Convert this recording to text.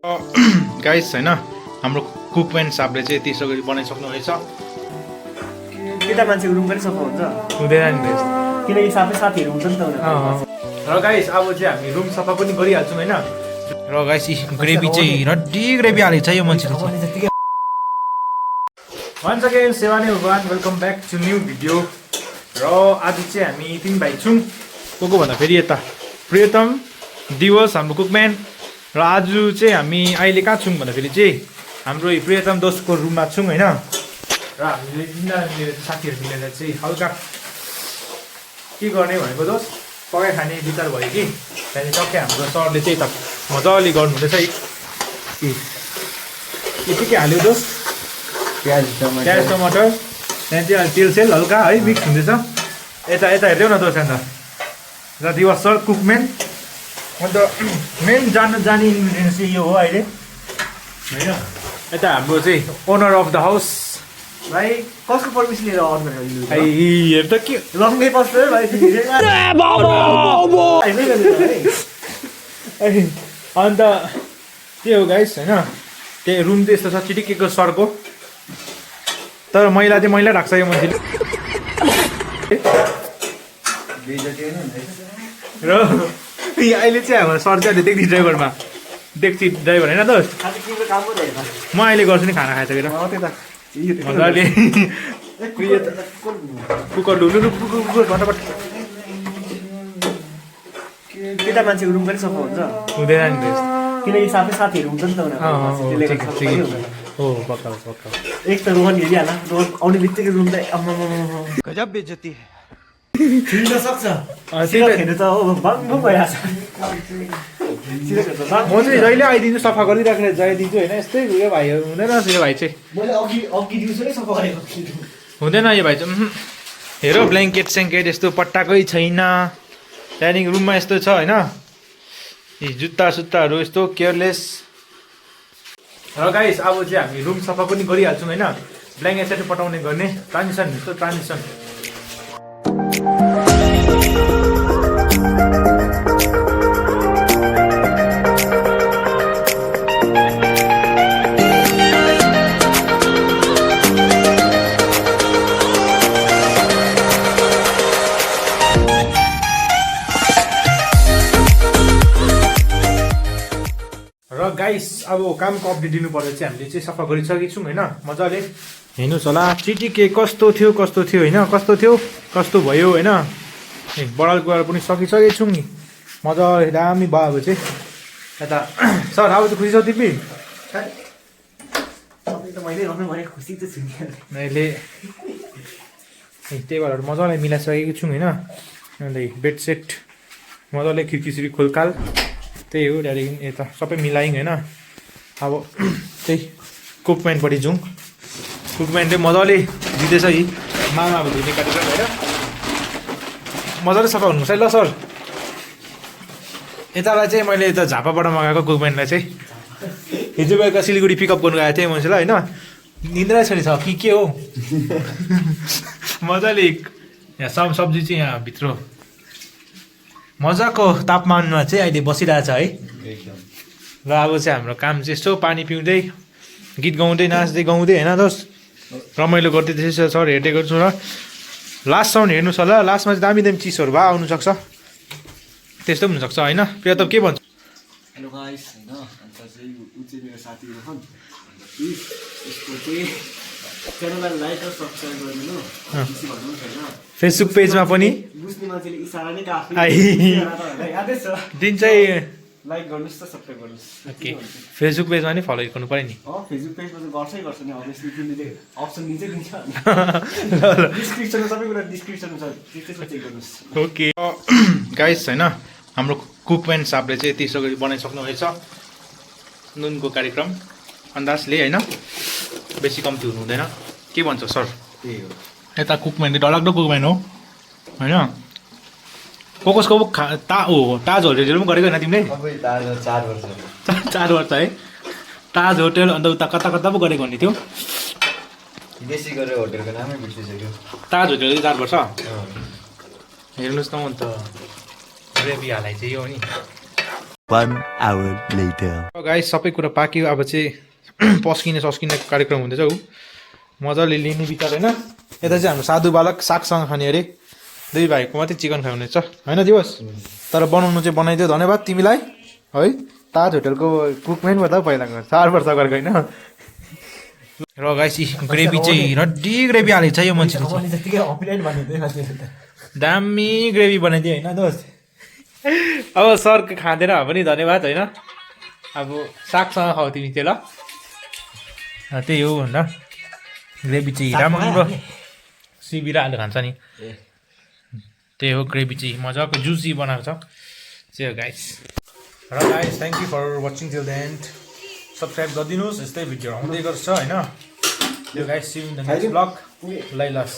Guys हैन हाम्रो कुकम्यान साहबले चाहिँ त्यसो गरी बनाइसक्नु रहेछ। केटा मान्छेको रुम पनि सफा हुन्छ हुँदैन नि त्यस्तो, किनकि साथै साथीहरू हुन्छ नि त उनीहरू। र गाइस अब चाहिँ हामी रुम सफा पनि गरिहाल्छौँ हैन। र गाइस ग्रेभी चाहिँ रड्डी ग्रेभी हालेको छ यो मान्छेले चाहिँ। वन्स अगेन सेवानी भगवान welcome back to new video. र आज चाहिँ हामी तीन भाइ छौँ। को भन्दा फेरि यता प्रियतम दिवस हाम्रो कुकम्यान। र आज चाहिँ हामी अहिले कहाँ छौँ भन्दाखेरि चाहिँ हाम्रो प्रियतम दोस्तको रुममा छौँ होइन। र हामीले तिनजना मिलेर साथीहरू मिलेर चाहिँ हल्का के गर्ने भनेको दोस्त पकाइ खाने विचार भयो कि त्यहाँदेखि टक्कै हाम्रो सरले चाहिँ त मजाले गर्नुहुँदैछ है। के हाल्यो दोस्त? प्याज टमाटर त्यहाँदेखि चाहिँ तेल सेल हल्का है मिक्स हुँदैछ। यता हेर्दै न दोस्त अन्त र दिवस सर कुकम्यान। अन्त मेन जाने इन्ग्रिडियन्ट चाहिँ यो हो अहिले होइन। यता हाम्रो चाहिँ ओनर अफ द हाउस भाइ कसको पर्मिसन लिएर अर्डर गरेको? हेर त के लङ्गै पस्छ है भाइ तिमी अन्त के हो गाइस होइन। त्यही रुम चाहिँ यस्तो छ चिटिकेको सरको, तर मैला चाहिँ मैला राख्छ यो मान्छेले। र अहिले चाहिँ हाम्रो सर चाहिँ देख्छ ड्राइभरमा देख्छ ड्राइभर होइन दोस्त। म अहिले गर्छु नि खाना खाइसकेर मजाले कुकर ढुल्नु कुकर फटाफट। केटा मान्छेको रुम पनि सफा हुन्छ हुँदैन नि त्यस्तो, किनकि साथै साथीहरू हुन्छ नि त उनीहरू। हो पक्का। एक त रोहन हेरिहाल, रोहन आउने बित्तिकै रुम त गजब बेइज्जती है। छिर्न सक्छ सिधै त हो भङ्ग भइहाल्छ। म चाहिँ जहिले आइदिन्छु सफा गरिराखेर जाइदिन्छु होइन। यस्तै उयो भाइ हुँदैन यो भाइ चाहिँ, मैले अघि दिउँसो नै सफा गरेको हुँदैन यो भाइ चाहिँ। हेर ब्ल्याङ्केट स्याङ्केट यस्तो पट्टाकै छैन। त्यहाँदेखि रुममा यस्तो छ होइन, जुत्ता सुत्ताहरू यस्तो केयरलेस। र गाइस अब चाहिँ हामी रुम सफा पनि गरिहाल्छौँ होइन। ब्ल्याङ्केट सेट पटाउने गर्ने ट्रान्जिसन यस्तो ट्रान्जिसन। र गाइस अब कामको अपडेट दिनु पर्दा चाहिँ हामीले चाहिँ सफा गरिसकेको छौँ होइन मजाले। हेर्नुहोस् होला चिटिके कस्तो थियो होइन, कस्तो भयो होइन। बडाल कुराहरू पनि सकिसकेको छौँ नि मजाले दामी भयो अब चाहिँ। यता सर अब चाहिँ खुसी छ तिमी? मैले टेबलहरू मजाले मिलाइसकेको छौँ होइन। अन्त बेडसेट मजाले खिड्की खोलकाल त्यही हो। त्यहाँदेखि यता सबै मिलायौँ होइन। अब त्यही कुकम्यानपट्टि जाउँ। कुकम्यान चाहिँ मजाले दिँदैछ यी मामा अब धुने कार्यक्रम होइन। मजाले सफा हुनुपर्छ है ल सर। यतालाई चाहिँ मैले यता झापाबाट मगाएको कुकम्यानलाई चाहिँ हिजो बेलुका सिलगढी पिकअप गर्नु गएको थिएँ मान्छेलाई होइन। निन्द्रा छैन छ कि के हो मजाले यहाँ सब्जी चाहिँ यहाँ भित्र मजाको तापमानमा चाहिँ अहिले बसिरहेछ है। र अब चाहिँ हाम्रो काम चाहिँ यसो पानी पिउँदै गीत गाउँदै नाच्दै गाउँदै होइन दोस्त रमाइलो गर्दै त्यसै सर हेर्दै गर्छु। र लास्टसम्म हेर्नुहोस् होला, लास्टमा चाहिँ दामी चिजहरू भए आउनुसक्छ, त्यस्तो पनि हुनसक्छ होइन। प्रियतम के भन्छ? हेलो गाइस होइन। अन्त चाहिँ ऊ चाहिँ मेरो साथी रोहन। यसको चाहिँ च्यानललाई लाइक र सब्सक्राइब गरिदिनु होइन। फेसबुक पेजमा पनि बुझ्ने मान्छेले इसारा नै काफी यादै छ। दिन चाहिँ लाइक गर्नुहोस् त सब्सक्राइब गर्नुहोस्। ओके फेसबुक पेजमा नि फलो गर्नु पऱ्यो नि। फेसबुक पेजमा चाहिँ गर्छ नि अभियसली तिमीले अप्सन दिन्छ डिस्क्रिप्सनमा सबै कुरा डिस्क्रिप्सनमा छ, त्यसमा चेक गर्नुहोस्। ओके गाइस होइन हाम्रो कुकम्यान साहबले चाहिँ त्यसो गरी बनाइसक्नु रहेछ नुनको कार्यक्रम अन्दाजले होइन। बेसी कम्ती हुनु हुँदैन। के भन्छ सर? त्यही हो। यता कुकम्यान चाहिँ डरलाग्दो कुकम्यान हो होइन। कसको ताज होटेलहरू पनि गरेको होइन तिमीले? 4 वर्ष है ताज होटेल। अन्त उता कता पो गरेको भन्ने थियो। बेसी गरेर होटेलको नामै बिर्सिसक्यो। ताज होटेल चाहिँ 4 वर्ष। हेर्नुहोस् न अन्त ग्रेभी हालाइ चाहिँ यो नि 1 hour later. गाइस सबै कुरा पाक्यो अब चाहिँ पस्किने कार्यक्रम हुँदैछ ऊ मजाले लिनु बिचार होइन यता चाहिँ हाम्रो साधु बालक सागसँग खाने अरे दुई भाइको मात्रै चिकन खाने छ होइन दिवस तर बनाउनु चाहिँ बनाइदियो धन्यवाद तिमीलाई है ताज होटलको कुकम्यान भन्दा पहिलाको 4 वर्ष गरेको होइन र गाइस ग्रेभी चाहिँ रड्डी ग्रेभी हालेको छ यो मान्छेले चाहिँ दामी ग्रेभी बनाइदियो होइन दोस्त अब सर खाँदैन भने धन्यवाद होइन अब सागसँग खाऊ तिमी त्यो ल त्यही हो भन्दा ग्रेभी चाहिँ राम्रो सिबी र आलु खान्छ नि त्यही हो ग्रेभी चाहिँ मजाको जुसी बनाएको छ त्यही हो गाइस र guys thank you for watching till the end subscribe गरिदिनुहोस् यस्तै भिडियो आउँदै गर्छ होइन त्यो guys see in the next blog लैलस